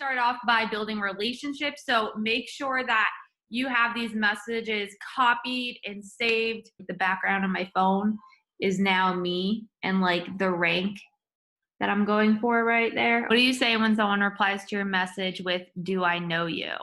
start off by building relationships. So make sure that you have these messages copied and saved. The background on my phone is now me and like the rank that I'm going for right there. What do you say when someone replies to your message with, "Do I know you?"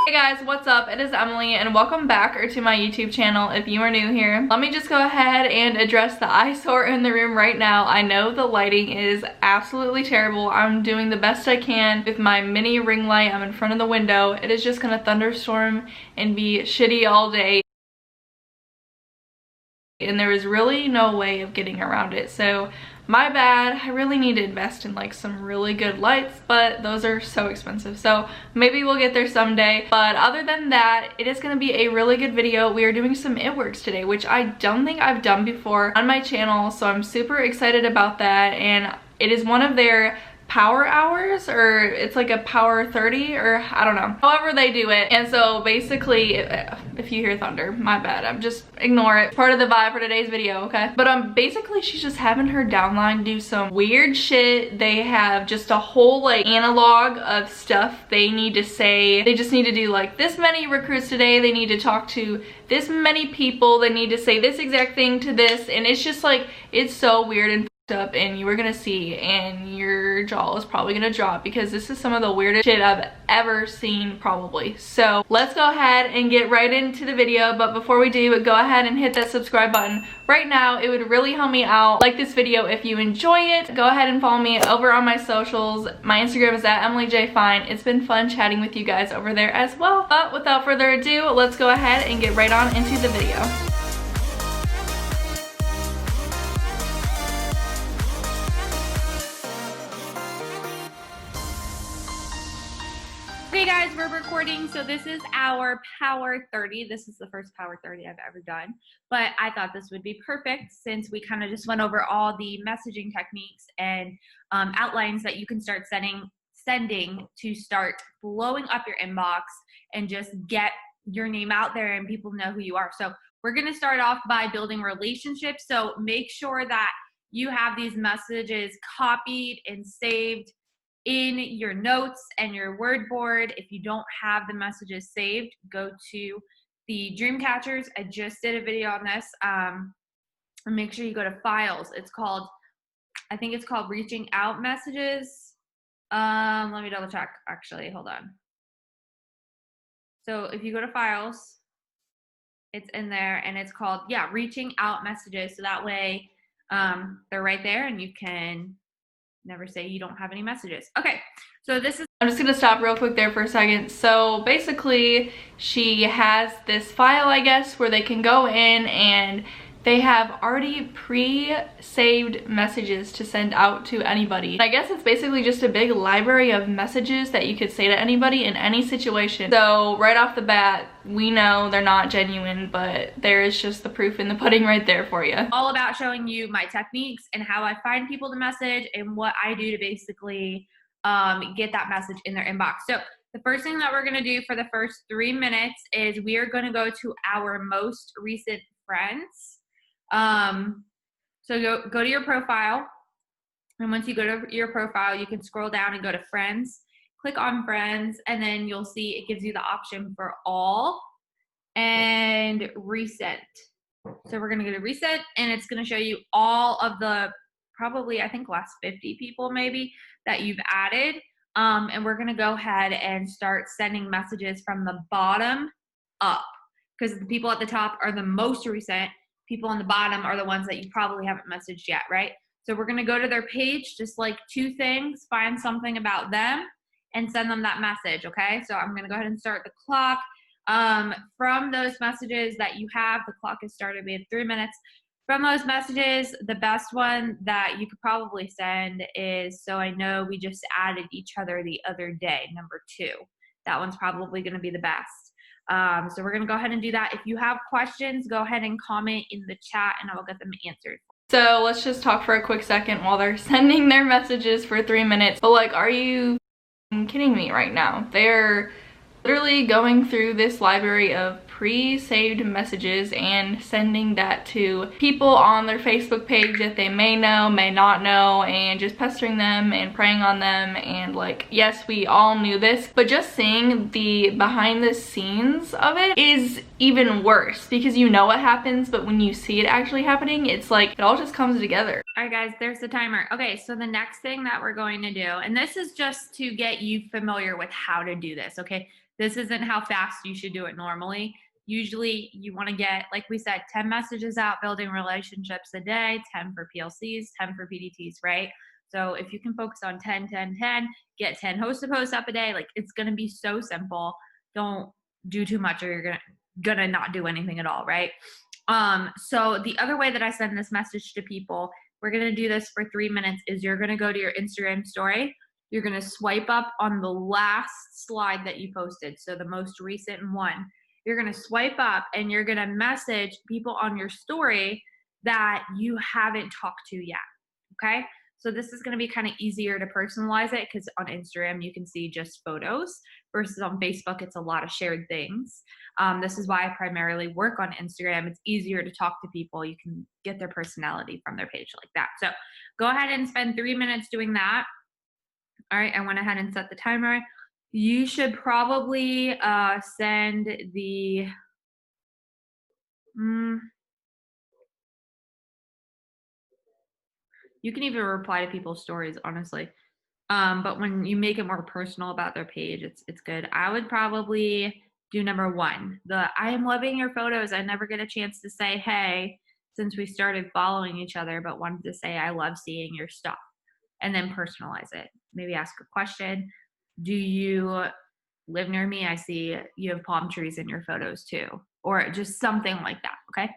Hey guys, what's up? It is Emily and welcome back to my YouTube channel if you are new here. Let me just go ahead and address the eyesore in the room right now. I know the lighting is absolutely terrible. I'm doing the best I can with my mini ring light. I'm in front of the window. It is just gonna thunderstorm and be shitty all day. And there is really no way of getting around it, so my bad. I really need to invest in like some really good lights, but those are so expensive, so maybe we'll get there someday. But other than that, it is going to be a really good video. We are doing some Itworks today, which I don't think I've done before on my channel, so I'm super excited about that. And it is one of their power hours, or it's like a power 30, or I don't know, however they do it. And so basically, if you hear thunder, my bad, I'm just ignore it, part of the vibe for today's video, okay? But basically she's just having her downline do some weird shit. They have just a whole like analog of stuff they need to say. They just need to do like this many recruits today, they need to talk to this many people, they need to say this exact thing to this, and it's just like, it's so weird and up, and you are gonna see and your jaw is probably gonna drop because this is some of the weirdest shit I've ever seen probably. So let's go ahead and get right into the video. But before we do, go ahead and hit that subscribe button right now. It would really help me out. Like this video if you enjoy it. Go ahead and follow me over on my socials. My Instagram is at emilyjfine. It's been fun chatting with you guys over there as well. But without further ado, let's go ahead and get right on into the video. Okay guys, we're recording. So this is our Power 30. This is the first Power 30 I've ever done. But I thought this would be perfect since we kind of just went over all the messaging techniques and outlines that you can start sending to start blowing up your inbox and just get your name out there and people know who you are. So we're going to start off by building relationships. So make sure that you have these messages copied and saved in your notes and your word board. If you don't have the messages saved, go to the dream catchers. I just did a video on this. And make sure you go to files. It's called, I think it's called reaching out messages. Let me double check actually, hold on. So if you go to files, it's in there and it's called, yeah, reaching out messages. So that way they're right there and you can never say you don't have any messages. Okay, so this is, I'm just gonna stop real quick there for a second. So basically she has this file, I guess, where they can go in and they have already pre-saved messages to send out to anybody. I guess it's basically just a big library of messages that you could say to anybody in any situation. So right off the bat, we know they're not genuine, but there is just the proof in the pudding right there for you. All about showing you my techniques and how I find people to message and what I do to basically get that message in their inbox. So the first thing that we're gonna do for the first 3 minutes is we are gonna go to our most recent friends. So go to your profile, and once you go to your profile, you can scroll down and go to friends, click on friends, and then you'll see it gives you the option for all and recent. So we're gonna go to recent, and it's gonna show you all of the probably, I think, last 50 people maybe that you've added. And we're gonna go ahead and start sending messages from the bottom up, because the people at the top are the most recent. People on the bottom are the ones that you probably haven't messaged yet, right? So we're gonna go to their page, just like 2 things, find something about them and send them that message, okay? So I'm gonna go ahead and start the clock. From those messages that you have, the clock has started, we have 3 minutes. From those messages, the best one that you could probably send is, so I know we just added each other the other day, number 2. That one's probably gonna be the best. So we're gonna go ahead and do that. If you have questions, go ahead and comment in the chat and I will get them answered. So let's just talk for a quick second while they're sending their messages for 3 minutes. But like, are you kidding me right now? They're literally going through this library of pre-saved messages and sending that to people on their Facebook page that they may know, may not know, and just pestering them and preying on them. And like, yes, we all knew this, but just seeing the behind the scenes of it is even worse, because you know what happens, but when you see it actually happening, it's like it all just comes together. All right, guys, there's the timer. Okay, so the next thing that we're going to do, and this is just to get you familiar with how to do this, okay? This isn't how fast you should do it normally. Usually you want to get, like we said, 10 messages out, building relationships a day, 10 for PLCs, 10 for PDTs, right? So if you can focus on 10, 10, 10, get 10 host-to-post up a day, like it's going to be so simple. Don't do too much or you're gonna not do anything at all, right? So the other way that I send this message to people, we're gonna do this for 3 minutes, is you're gonna go to your Instagram story. You're gonna swipe up on the last slide that you posted, so the most recent one. You're gonna swipe up and you're gonna message people on your story that you haven't talked to yet, okay? So this is going to be kind of easier to personalize it, because on Instagram you can see just photos versus on Facebook it's a lot of shared things. This is why I primarily work on Instagram. It's easier to talk to people. You can get their personality from their page like that. So go ahead and spend 3 minutes doing that. All right, I went ahead and set the timer. You should probably send the you can even reply to people's stories, honestly. But when you make it more personal about their page, it's good. I would probably do number 1. I am loving your photos. I never get a chance to say, hey, since we started following each other, but wanted to say I love seeing your stuff. And then personalize it. Maybe ask a question. Do you live near me? I see you have palm trees in your photos too. Or just something like that, okay?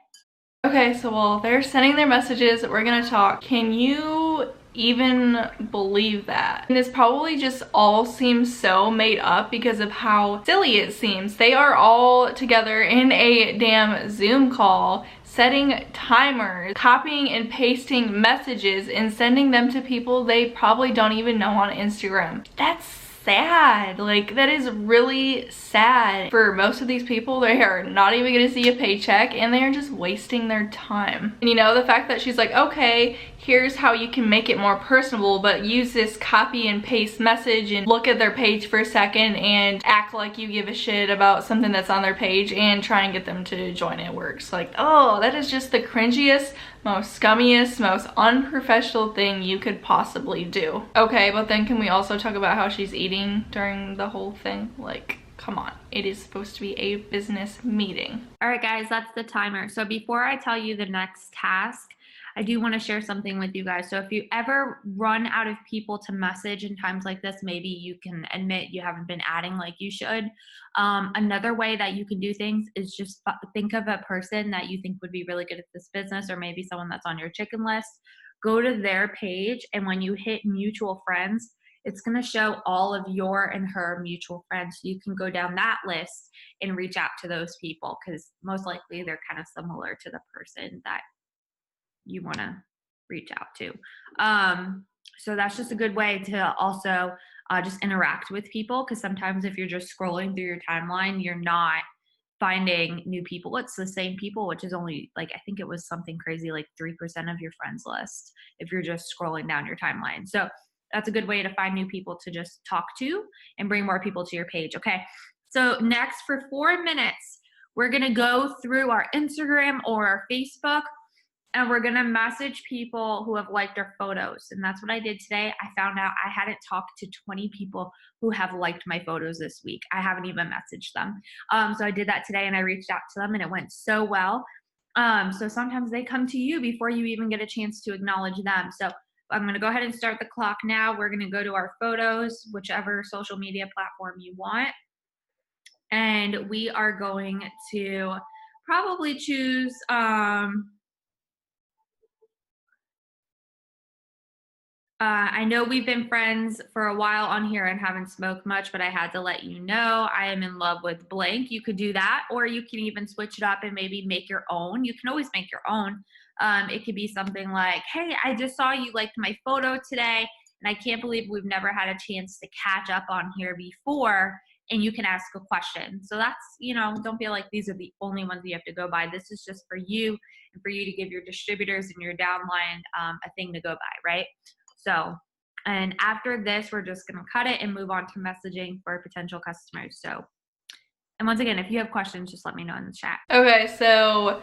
Okay, so while they're sending their messages, we're gonna talk. Can you even believe that? And this probably just all seems so made up because of how silly it seems. They are all together in a damn Zoom call, setting timers, copying and pasting messages and sending them to people they probably don't even know on Instagram. That's sad. Like, that is really sad. For most of these people, they are not even gonna see a paycheck and they are just wasting their time. And you know, the fact that she's like, okay, here's how you can make it more personable, but use this copy and paste message and look at their page for a second and act like you give a shit about something that's on their page and try and get them to join it works. Like, oh, that is just the cringiest, most scummiest, most unprofessional thing you could possibly do. Okay, but then can we also talk about how she's eating during the whole thing? Like, come on, it is supposed to be a business meeting. All right, guys, that's the timer. So before I tell you the next task, I do want to share something with you guys. So if you ever run out of people to message in times like this, maybe you can admit you haven't been adding like you should. Another way that you can do things is just think of a person that you think would be really good at this business, or maybe someone that's on your chicken list. Go to their page, and when you hit mutual friends, it's going to show all of your and her mutual friends. So you can go down that list and reach out to those people, because most likely they're kind of similar to the person that you want to reach out to. So that's just a good way to also just interact with people, because sometimes if you're just scrolling through your timeline, you're not finding new people. It's the same people, which is only like, I think it was something crazy like 3% of your friends list if you're just scrolling down your timeline. So that's a good way to find new people to just talk to and bring more people to your page. Okay, so next, for 4 minutes, we're gonna go through our Instagram or our Facebook, and we're gonna message people who have liked our photos. And that's what I did today. I found out I hadn't talked to 20 people who have liked my photos this week. I haven't even messaged them. So I did that today, and I reached out to them, and it went so well. So sometimes they come to you before you even get a chance to acknowledge them. So I'm gonna go ahead and start the clock now. We're gonna go to our photos, whichever social media platform you want. And we are going to probably choose, I know we've been friends for a while on here and haven't smoked much, but I had to let you know I am in love with blank. You could do that, or you can even switch it up and maybe make your own. You can always make your own. It could be something like, hey, I just saw you liked my photo today, and I can't believe we've never had a chance to catch up on here before. and you can ask a question. So that's, you know, don't feel like these are the only ones you have to go by. This is just for you and for you to give your distributors and your downline a thing to go by, right? So, and after this, we're just going to cut it and move on to messaging for potential customers. So, and once again, if you have questions, just let me know in the chat. Okay, so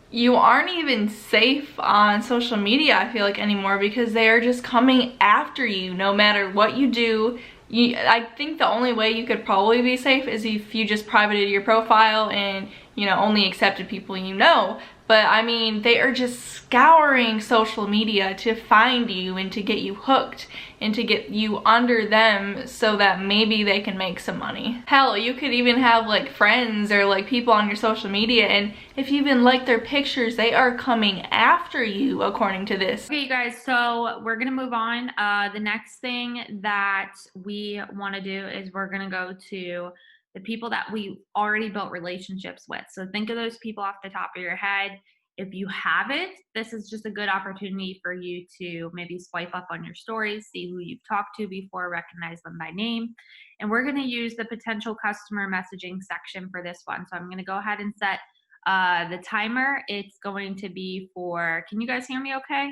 you aren't even safe on social media, I feel like, anymore, because they are just coming after you no matter what you do. I think the only way you could probably be safe is if you just privated your profile and, you know, only accepted people you know. But I mean, they are just scouring social media to find you and to get you hooked and to get you under them so that maybe they can make some money. Hell, you could even have like friends or like people on your social media, and if you even like their pictures, they are coming after you according to this. Okay, you guys, so we're gonna move on. The next thing that we wanna do is we're gonna go to the people that we already built relationships with. So think of those people off the top of your head. If you haven't, this is just a good opportunity for you to maybe swipe up on your stories, see who you've talked to before, recognize them by name. And we're gonna use the potential customer messaging section for this one. So I'm gonna go ahead and set the timer. It's going to be for, can you guys hear me okay?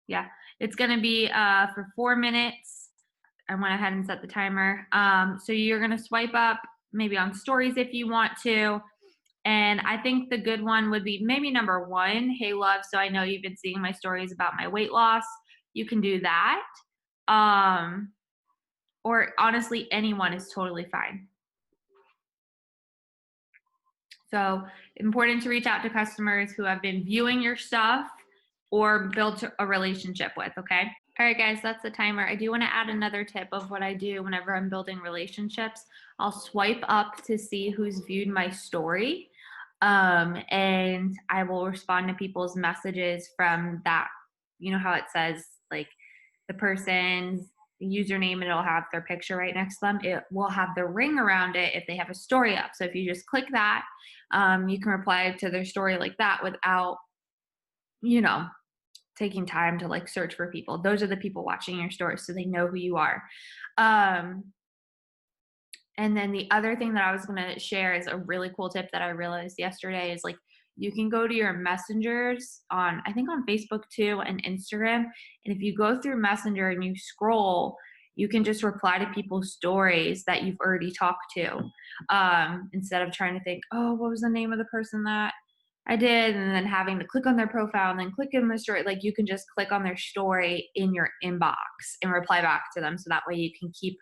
Yeah, it's gonna be for 4 minutes. I went ahead and set the timer. So you're gonna swipe up maybe on stories if you want to. And I think the good one would be maybe number 1, hey love, so I know you've been seeing my stories about my weight loss. You can do that. Or honestly, anyone is totally fine. So important to reach out to customers who have been viewing your stuff or built a relationship with, okay? All right, guys, that's the timer. I do want to add another tip of what I do whenever I'm building relationships. I'll swipe up to see who's viewed my story, and I will respond to people's messages from that. You know how it says, like, the person's username, and it'll have their picture right next to them. It will have the ring around it if they have a story up. So if you just click that, you can reply to their story like that without, you know, taking time to like search for people. Those are the people watching your stories, so they know who you are. And then the other thing that I was going to share is a really cool tip that I realized yesterday is, like, you can go to your messengers on, I think on Facebook too, and Instagram. And if you go through Messenger and you scroll, you can just reply to people's stories that you've already talked to, instead of trying to think, oh, what was the name of the person that I did, and then having to click on their profile and then click in the story. Like, you can just click on their story in your inbox and reply back to them, so that way you can keep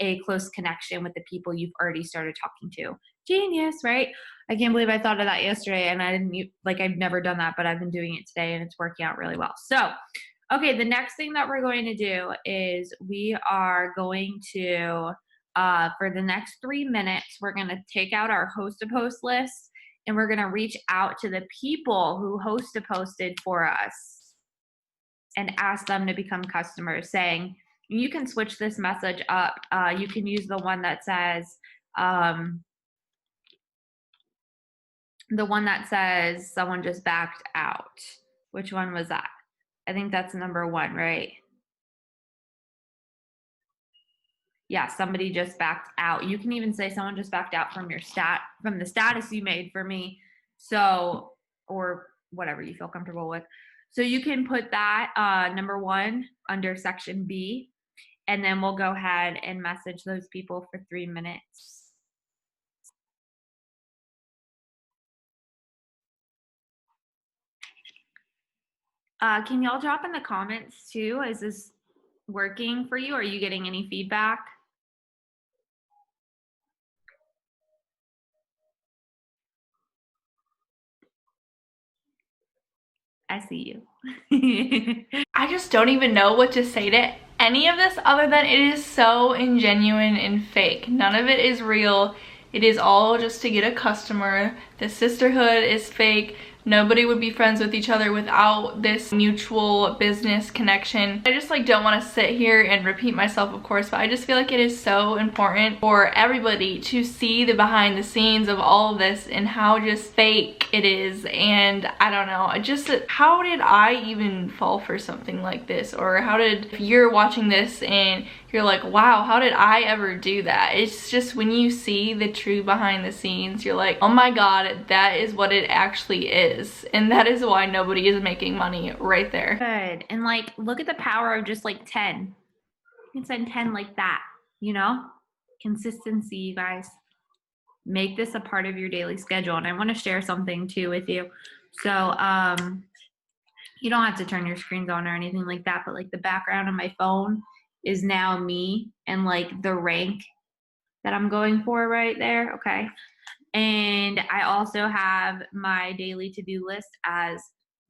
a close connection with the people you've already started talking to. Genius, right? I can't believe I thought of that yesterday, and I didn't, like, I've never done that, but I've been doing it today and it's working out really well. So, okay, the next thing that we're going to do is we are going to, for the next 3 minutes, we're going to take out our host to post list, and we're going to reach out to the people who host to posted for us and ask them to become customers, saying, you can switch this message up. You can use the one that says, someone just backed out. Which one was that? I think that's number 1, right? Yeah, somebody just backed out. You can even say someone just backed out from the status you made for me. So, or whatever you feel comfortable with. So you can put that number 1 under section B, and then we'll go ahead and message those people for 3 minutes. Can y'all drop in the comments too? Is this working for you? Are you getting any feedback? I see you. I just don't even know what to say to any of this other than it is so ingenuine and fake. None of it is real. It is all just to get a customer. The sisterhood is fake. nobody would be friends with each other without this mutual business connection. I just like don't want to sit here and repeat myself, of course, but I just feel like it is so important for everybody to see the behind the scenes of all of this and how just fake it is. And I don't know, just how did I even fall for something like this? Or how did, if you're watching this and you're like, wow, how did I ever do that? It's just when you see the true behind the scenes, you're like, oh my god, that is what it actually is. And that is why nobody is making money right there. Good. And like, look at the power of just like 10. You can send 10 like that, you know? Consistency, you guys. Make this a part of your daily schedule. And I want to share something too with you. So, you don't have to turn your screens on or anything like that, but like the background on my phone is now me and like the rank that I'm going for right there. Okay. And I also have my daily to-do list as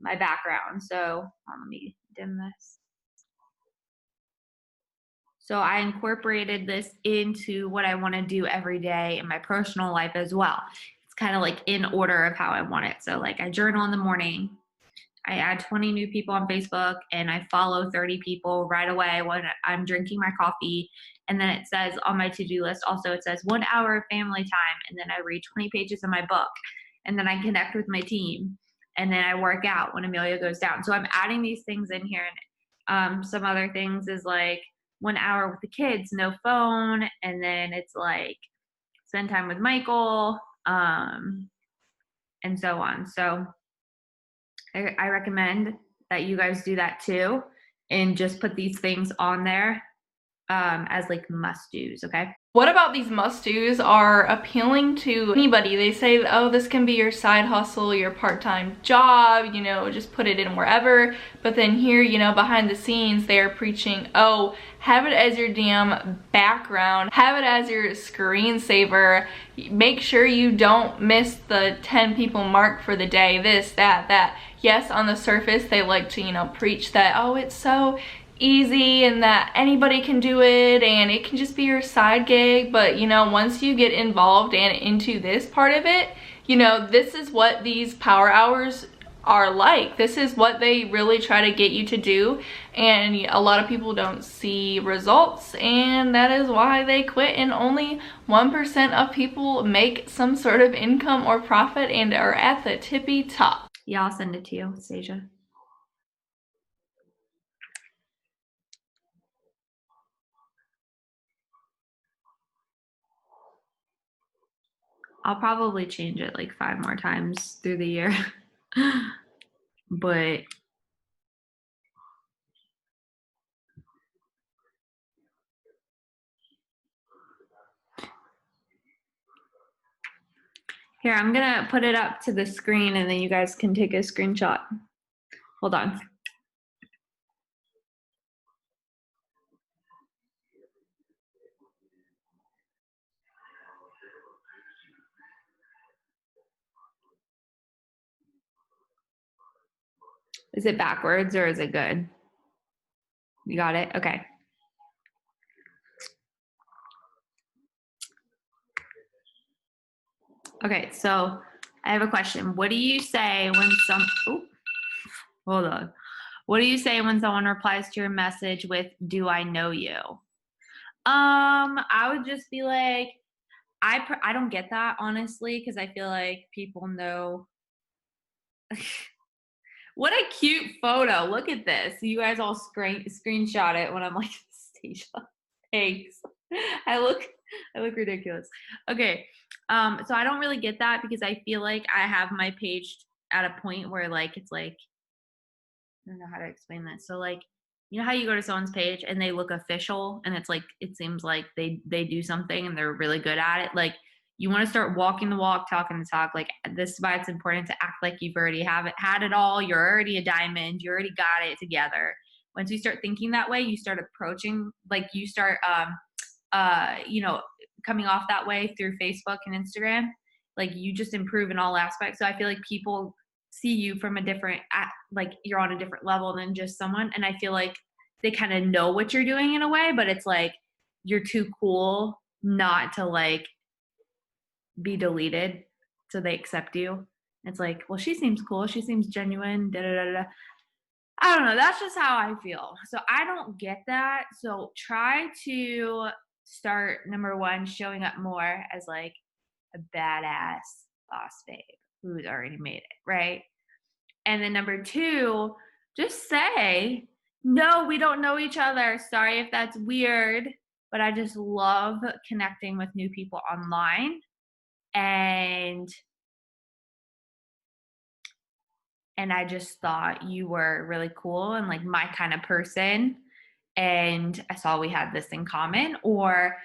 my background. So let me dim this. So I incorporated this into what I want to do every day in my personal life as well. It's kind of like in order of how I want it. So like I journal in the morning. I add 20 new people on Facebook and I follow 30 people right away when I'm drinking my coffee. And then it says on my to-do list also, it says 1 hour of family time. And then I read 20 pages of my book. And then I connect with my team. And then I work out when Amelia goes down. So I'm adding these things in here. And some other things is like 1 hour with the kids, no phone. And then it's like spend time with Michael, and so on. So I recommend that you guys do that too, and just put these things on there as like must-dos, okay? What about these must-dos are appealing to anybody? They say, oh, this can be your side hustle, your part-time job, you know, just put it in wherever. But then here, you know, behind the scenes, they're preaching, oh, have it as your damn background, have it as your screensaver, make sure you don't miss the 10 people mark for the day, this, that. Yes, on the surface, they like to, you know, preach that, oh, it's so easy and that anybody can do it and it can just be your side gig. But you know, once you get involved and into this part of it, you know, this is what these power hours are like. This is what they really try to get you to do, and a lot of people don't see results, and that is why they quit. And only 1% of people make some sort of income or profit and are at the tippy top. Yeah, I'll send it to you, Stasia. I'll probably change it like 5 more times through the year. But here, I'm gonna put it up to the screen and then you guys can take a screenshot. Hold on. Is it backwards or is it good? You got it? Okay. Okay, so I have a question. What do you say when hold on. What do you say when someone replies to your message with, do I know you? I would just be like, I don't get that, honestly, because I feel like people know. What a cute photo. Look at this. You guys all screenshot it when I'm like, Stasia, thanks. I look ridiculous. Okay. So I don't really get that because I feel like I have my page at a point where like, it's like, I don't know how to explain this. So like, you know how you go to someone's page and they look official and it's like, it seems like they do something and they're really good at it. Like, you want to start walking the walk, talking the talk. Like, this is why it's important to act like you've already had it all. You're already a diamond. You already got it together. Once you start thinking that way, you start approaching, like you start, you know, coming off that way through Facebook and Instagram. Like, you just improve in all aspects. So I feel like people see you from a different, like you're on a different level than just someone. And I feel like they kind of know what you're doing in a way, but it's like, you're too cool not to like be deleted, so they accept you. It's like, well, she seems cool. She seems genuine. Da da da da. I don't know. That's just how I feel. So I don't get that. So try to start number one, showing up more as like a badass boss babe who's already made it, right? And then number two, just say, no, we don't know each other. Sorry if that's weird, but I just love connecting with new people online. And I just thought you were really cool and like my kind of person. And I saw we had this in common. Or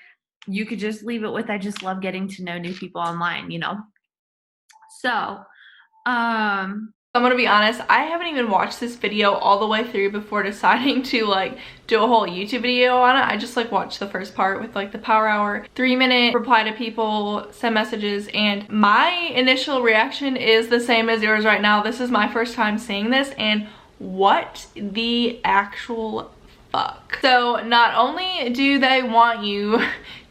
you could just leave it with, I just love getting to know new people online, you know? So, I'm gonna be honest, I haven't even watched this video all the way through before deciding to like do a whole YouTube video on it. I just like watched the first part with like the power hour, 3-minute reply to people, send messages, and my initial reaction is the same as yours right now. This is my first time seeing this, and what the actual fuck. So not only do they want you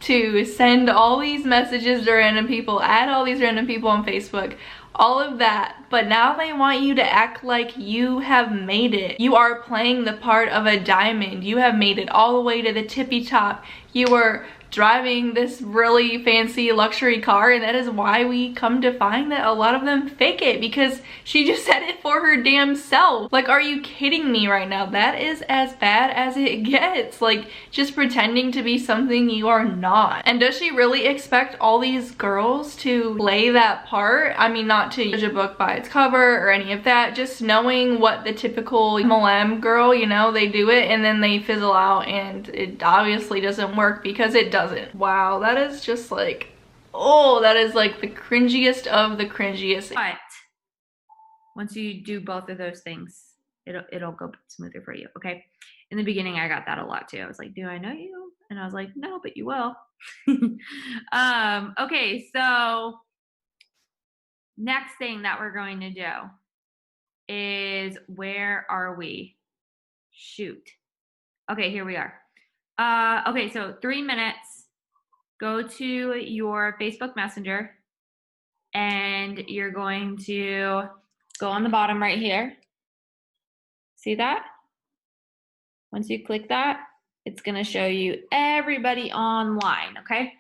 to send all these messages to random people, add all these random people on Facebook, all of that, but now they want you to act like you have made it. You are playing the part of a diamond. You have made it all the way to the tippy top. You are driving this really fancy luxury car, and that is why we come to find that a lot of them fake it, because she just said it for her damn self. Like, are you kidding me right now? That is as bad as it gets. Like, just pretending to be something you are not. And does she really expect all these girls to play that part? I mean, not to judge a book by its cover or any of that, just knowing what the typical MLM girl, you know, they do it and then they fizzle out, and it obviously doesn't work because it doesn't. Wow, that is just like, oh, that is like the cringiest of the cringiest. but once you do both of those things, it'll go smoother for you, okay? In the beginning, I got that a lot too. I was like, do I know you? And I was like, no, but you will. Okay, so next thing that we're going to do is, where are we? Shoot. Okay, here we are. Okay, so 3 minutes. Go to your Facebook Messenger, and you're going to go on the bottom right here. See that? Once you click that, it's going to show you everybody online, okay?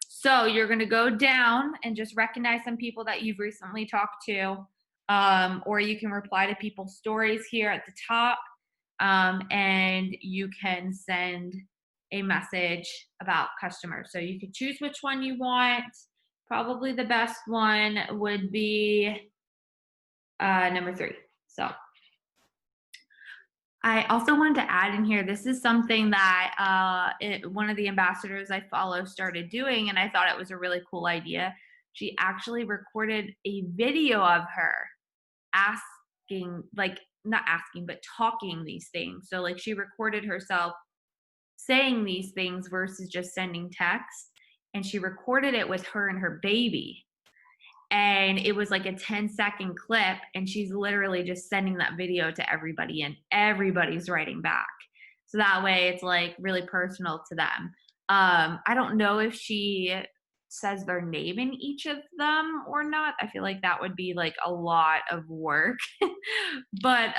So you're going to go down and just recognize some people that you've recently talked to, or you can reply to people's stories here at the top, and you can send a message about customers. So you can choose which one you want. Probably the best one would be number 3. So I also wanted to add in here, this is something that one of the ambassadors I follow started doing, and I thought it was a really cool idea. She actually recorded a video of her asking, like, not asking, but talking these things. So like, she recorded herself saying these things versus just sending text, and she recorded it with her and her baby, and it was like a 10-second clip, and she's literally just sending that video to everybody, and everybody's writing back, so that way it's like really personal to them. I don't know if she says their name in each of them or not. I feel like that would be like a lot of work. But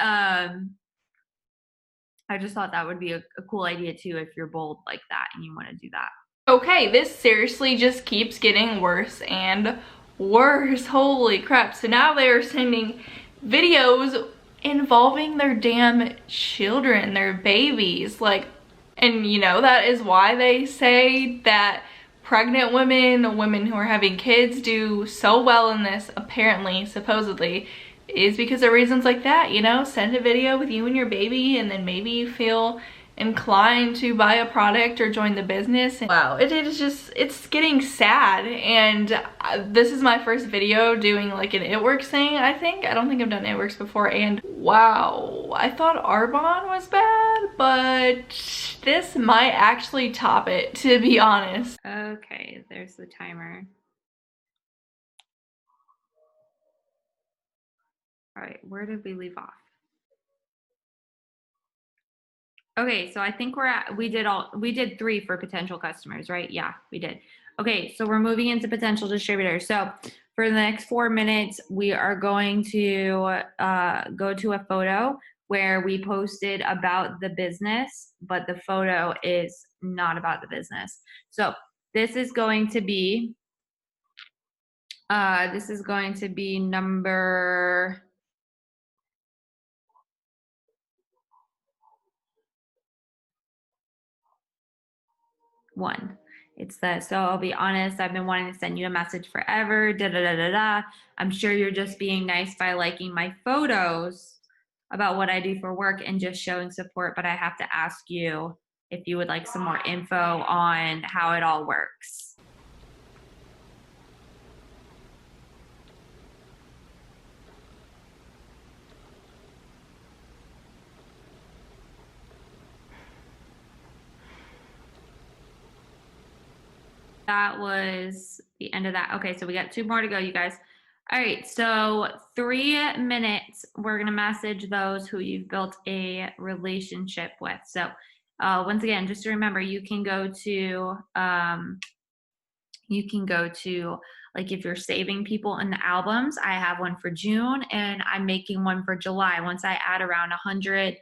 I just thought that would be a cool idea too, if you're bold like that and you want to do that. Okay, this seriously just keeps getting worse and worse. Holy crap. So now they are sending videos involving their damn children, their babies. Like, and you know, that is why they say that pregnant women, women who are having kids, do so well in this, apparently, supposedly, is because of reasons like that, you know? Send a video with you and your baby, and then maybe you feel inclined to buy a product or join the business. Wow, it is just, it's getting sad. And this is my first video doing like an Itworks thing, I think. I don't think I've done Itworks before, and wow, I thought Arbonne was bad, but this might actually top it, to be honest. Okay, there's the timer. All right, where did we leave off? Okay, so I think we did 3 for potential customers, right? Yeah, we did. Okay, so we're moving into potential distributors. So for the next 4 minutes, we are going to go to a photo where we posted about the business, but the photo is not about the business. So this is going to be number 1. It's the, so I'll be honest, I've been wanting to send you a message forever. Da da da da da. I'm sure you're just being nice by liking my photos about what I do for work and just showing support, but I have to ask you if you would like some more info on how it all works. That was the end of that. Okay, so we got 2 more to go, you guys. All right, so 3 minutes, we're gonna message those who you've built a relationship with. So once again, just to remember, you can go to, like if you're saving people in the albums, I have one for June and I'm making one for July. Once I add around 100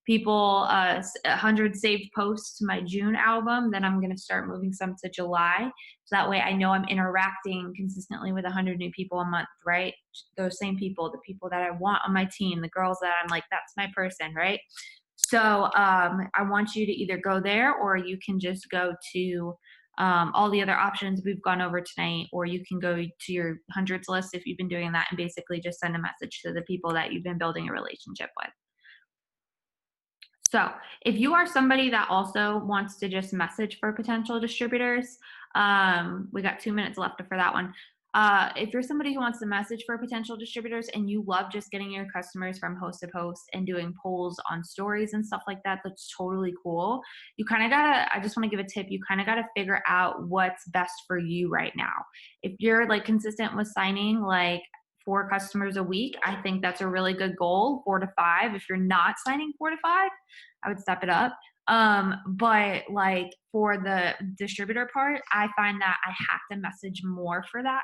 people, 100 saved posts to my June album, then I'm gonna start moving some to July. So that way I know I'm interacting consistently with 100 new people a month, right? Those same people, the people that I want on my team, the girls that I'm like, that's my person, right? So I want you to either go there or you can just go to all the other options we've gone over tonight, or you can go to your hundreds list if you've been doing that and basically just send a message to the people that you've been building a relationship with. So if you are somebody that also wants to just message for potential distributors, we got 2 minutes left for that one. If you're somebody who wants to message for potential distributors and you love just getting your customers from host to post and doing polls on stories and stuff like that, that's totally cool. You kind of gotta, I just want to give a tip, you kind of gotta figure out what's best for you right now. If you're like consistent with signing like 4 customers a week, I think that's a really good goal, 4 to 5. If you're not signing 4 to 5, I would step it up. But like for the distributor part, I find that I have to message more for that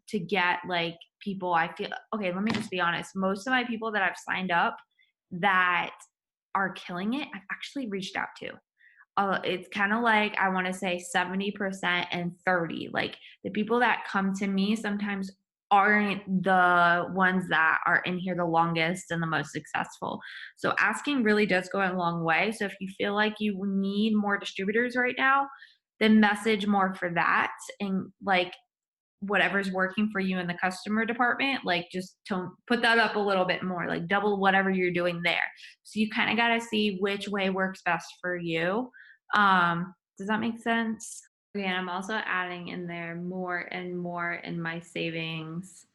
to get like people. I feel okay. Let me just be honest. Most of my people that I've signed up that are killing it, I've actually reached out to. It's kind of like I want to say 70% and 30. Like the people that come to me sometimes aren't the ones that are in here the longest and the most successful. So asking really does go a long way. So if you feel like you need more distributors right now, then message more for that, and like whatever's working for you in the customer department, like just put that up a little bit more, like double whatever you're doing there. So you kind of got to see which way works best for you. Does that make sense? Okay, and I'm also adding in there more and more in my savings.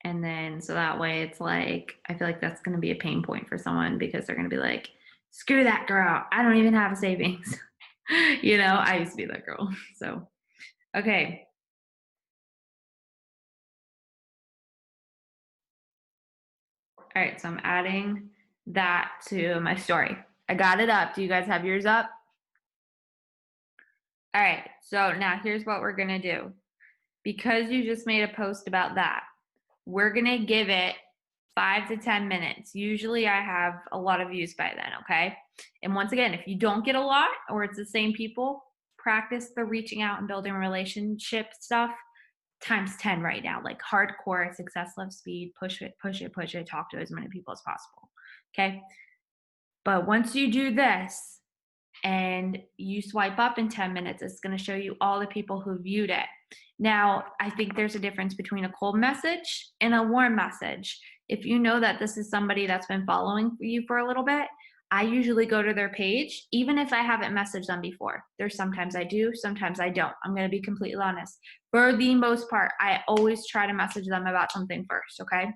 And then, so that way it's like, I feel like that's going to be a pain point for someone because they're going to be like, screw that girl. I don't even have a savings. You know, I used to be that girl. So, okay. All right. So I'm adding that to my story. I got it up. Do you guys have yours up? All right. So now here's what we're going to do. Because you just made a post about that, we're going to give it 5 to 10 minutes. Usually I have a lot of views by then, okay? And once again, if you don't get a lot or it's the same people, practice the reaching out and building relationship stuff times 10 right now. Like hardcore success, love, speed, push it, push it, push it, talk to as many people as possible, okay? But once you do this and you swipe up in 10 minutes, it's going to show you all the people who viewed it. Now, I think there's a difference between a cold message and a warm message. If you know that this is somebody that's been following you for a little bit, I usually go to their page, even if I haven't messaged them before. There's sometimes I do, sometimes I don't. I'm going to be completely honest. For the most part, I always try to message them about something first, okay?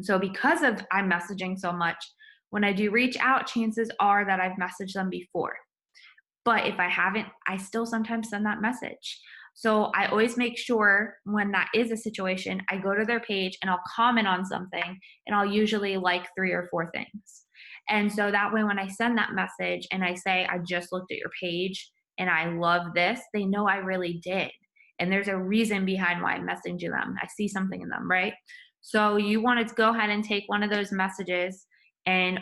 So because of I'm messaging so much, when I do reach out, chances are that I've messaged them before. But if I haven't, I still sometimes send that message. So I always make sure when that is a situation, I go to their page and I'll comment on something and I'll usually like 3 or 4 things. And so that way when I send that message and I say, I just looked at your page and I love this, they know I really did. And there's a reason behind why I'm messaging them. I see something in them, right? So you want to go ahead and take one of those messages, and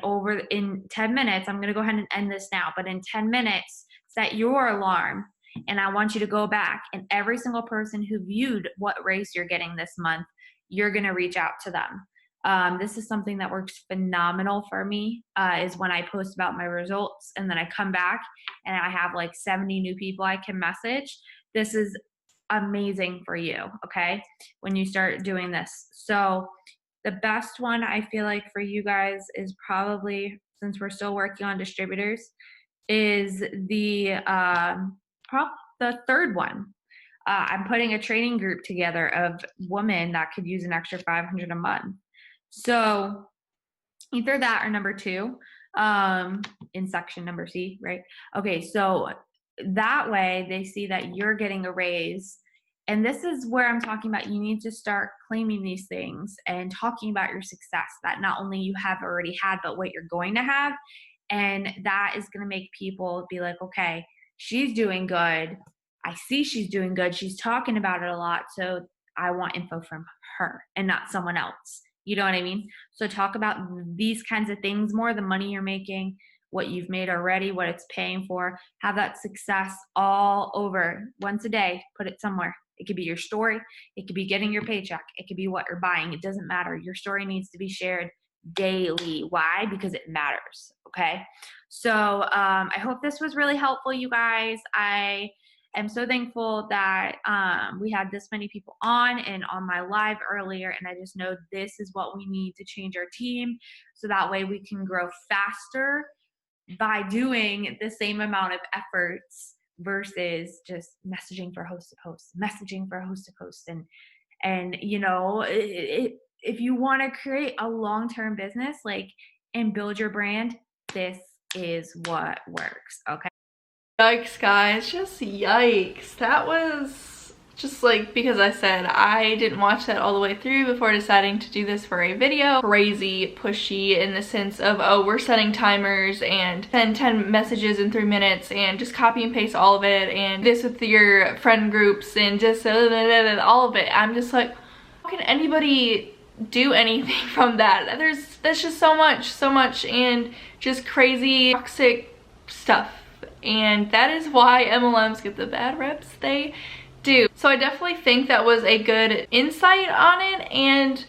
in 10 minutes, I'm going to go ahead and end this now, but in 10 minutes, set your alarm. And I want you to go back, and every single person who viewed what race you're getting this month, you're going to reach out to them. This is something that works phenomenal for me, is when I post about my results and then I come back and I have like 70 new people I can message. This is amazing for you, okay, when you start doing this. So the best one I feel like for you guys is probably, since we're still working on distributors, is the third one. I'm putting a training group together of women that could use an extra $500 a month. So either that or number 2, in section number C, right? Okay, so that way they see that you're getting a raise. And this is where I'm talking about, you need to start claiming these things and talking about your success that not only you have already had, but what you're going to have. And that is going to make people be like, okay, she's doing good. I see she's doing good. She's talking about it a lot. So I want info from her and not someone else. You know what I mean? So talk about these kinds of things more, the money you're making, what you've made already, what it's paying for. Have that success all over once a day. Put it somewhere. It could be your story. It could be getting your paycheck. It could be what you're buying. It doesn't matter. Your story needs to be shared daily. Why? Because it matters. Okay. So I hope this was really helpful, you guys. I am so thankful that we had this many people on and on my live earlier. And I just know this is what we need to change our team, so that way we can grow faster by doing the same amount of efforts versus just messaging for host to host, messaging for host to host. And you know, if you want to create a long-term business, like, and build your brand, this is what works. Okay. Yikes, guys, just yikes. That was just like, because I said I didn't watch that all the way through before deciding to do this for a video. Crazy pushy in the sense of, oh, we're setting timers and send 10 messages in 3 minutes and just copy and paste all of it, and this with your friend groups and just all of it. I'm just like, how can anybody do anything from that? That's just so much and just crazy toxic stuff. And that is why MLMs get the bad reps they do. So I definitely think that was a good insight on it, and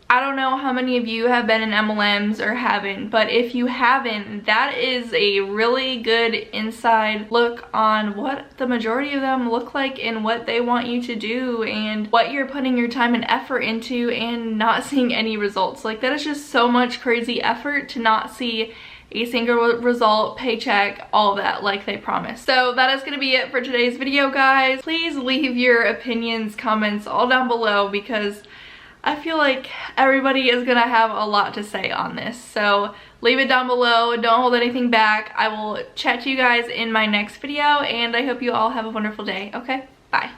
I don't know how many of you have been in MLMs or haven't, but if you haven't, that is a really good inside look on what the majority of them look like and what they want you to do and what you're putting your time and effort into and not seeing any results. Like, that is just so much crazy effort to not see a single result, paycheck, all that like they promised. So that is gonna be it for today's video, guys. Please leave your opinions, comments all down below, because I feel like everybody is gonna have a lot to say on this. So leave it down below, don't hold anything back. I will chat to you guys in my next video, and I hope you all have a wonderful day. Okay, bye.